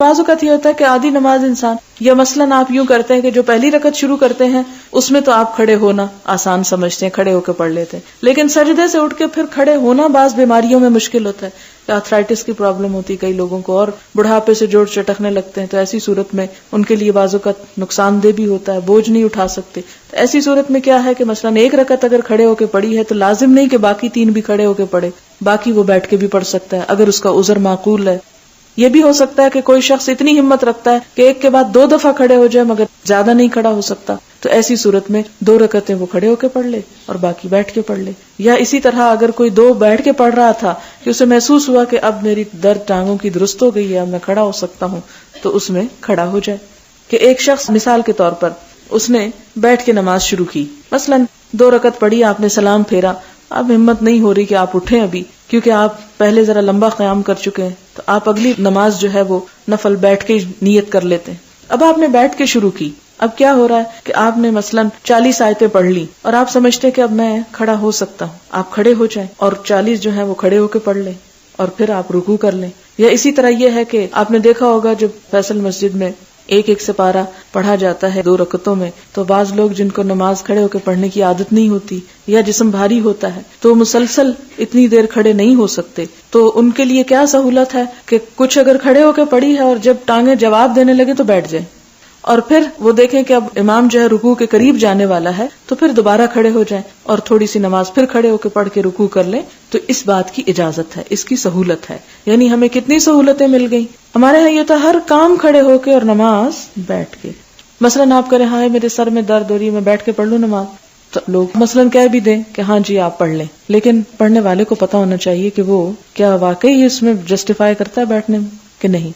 بعض اوقات یہ ہوتا ہے کہ آدھی نماز انسان، یا مثلاً آپ یوں کرتے ہیں کہ جو پہلی رکعت شروع کرتے ہیں اس میں تو آپ کھڑے ہونا آسان سمجھتے ہیں، کھڑے ہو کے پڑھ لیتے ہیں، لیکن سجدے سے اٹھ کے پھر کھڑے ہونا بعض بیماریوں میں مشکل ہوتا ہے، آرتھرائٹس کی پرابلم ہوتی ہے کئی لوگوں کو، اور بڑھاپے سے جوڑ چٹکنے لگتے ہیں، تو ایسی صورت میں ان کے لیے بعض اوقات نقصان دہ بھی ہوتا ہے، بوجھ نہیں اٹھا سکتے. تو ایسی صورت میں کیا ہے کہ مثلاً ایک رکعت اگر کھڑے ہو کے پڑھی ہے تو لازم نہیں کہ باقی 3 بھی کھڑے ہو کے پڑھے، باقی وہ بیٹھ کے بھی پڑھ سکتا ہے اگر اس کا عذر معقول ہے. یہ بھی ہو سکتا ہے کہ کوئی شخص اتنی ہمت رکھتا ہے کہ ایک کے بعد 2 دفعہ کھڑے ہو جائے مگر زیادہ نہیں کھڑا ہو سکتا، تو ایسی صورت میں 2 رکعتیں وہ کھڑے ہو کے پڑھ لے اور باقی بیٹھ کے پڑھ لے. یا اسی طرح اگر کوئی 2 بیٹھ کے پڑھ رہا تھا کہ اسے محسوس ہوا کہ اب میری درد ٹانگوں کی درست ہو گئی ہے، اب میں کھڑا ہو سکتا ہوں، تو اس میں کھڑا ہو جائے. کہ ایک شخص مثال کے طور پر اس نے بیٹھ کے نماز شروع کی، مثلاً 2 رکعت پڑھی، آپ نے سلام پھیرا، اب ہمت نہیں ہو رہی کہ آپ اٹھیں ابھی کیونکہ آپ پہلے ذرا لمبا قیام کر چکے ہیں، تو آپ اگلی نماز جو ہے وہ نفل بیٹھ کے نیت کر لیتے ہیں. اب آپ نے بیٹھ کے شروع کی، اب کیا ہو رہا ہے کہ آپ نے مثلاً 40 آیتیں پڑھ لی اور آپ سمجھتے کہ اب میں کھڑا ہو سکتا ہوں، آپ کھڑے ہو جائیں اور 40 جو ہے وہ کھڑے ہو کے پڑھ لیں اور پھر آپ رکوع کر لیں. یا اسی طرح یہ ہے کہ آپ نے دیکھا ہوگا جب فیصل مسجد میں ایک سپارہ پڑھا جاتا ہے 2 رکعتوں میں، تو بعض لوگ جن کو نماز کھڑے ہو کے پڑھنے کی عادت نہیں ہوتی یا جسم بھاری ہوتا ہے تو مسلسل اتنی دیر کھڑے نہیں ہو سکتے، تو ان کے لیے کیا سہولت ہے کہ کچھ اگر کھڑے ہو کے پڑھی ہے اور جب ٹانگیں جواب دینے لگے تو بیٹھ جائیں، اور پھر وہ دیکھیں کہ اب امام جو ہے رکوع کے قریب جانے والا ہے تو پھر دوبارہ کھڑے ہو جائیں اور تھوڑی سی نماز پھر کھڑے ہو کے پڑھ کے رکوع کر لیں. تو اس بات کی اجازت ہے، اس کی سہولت ہے. یعنی ہمیں کتنی سہولتیں مل گئیں. ہمارے ہاں یہ تھا ہر کام کھڑے ہو کے اور نماز بیٹھ کے. مثلاً آپ کہہ رہے ہاں میرے سر میں درد ہو رہی ہے، میں بیٹھ کے پڑھ لوں نماز، تو لوگ مثلاً کہہ بھی دیں کہ ہاں جی آپ پڑھ لیں، لیکن پڑھنے والے کو پتا ہونا چاہیے کہ وہ کیا واقعی اس میں جسٹیفائی کرتا ہے بیٹھنے میں کہ نہیں.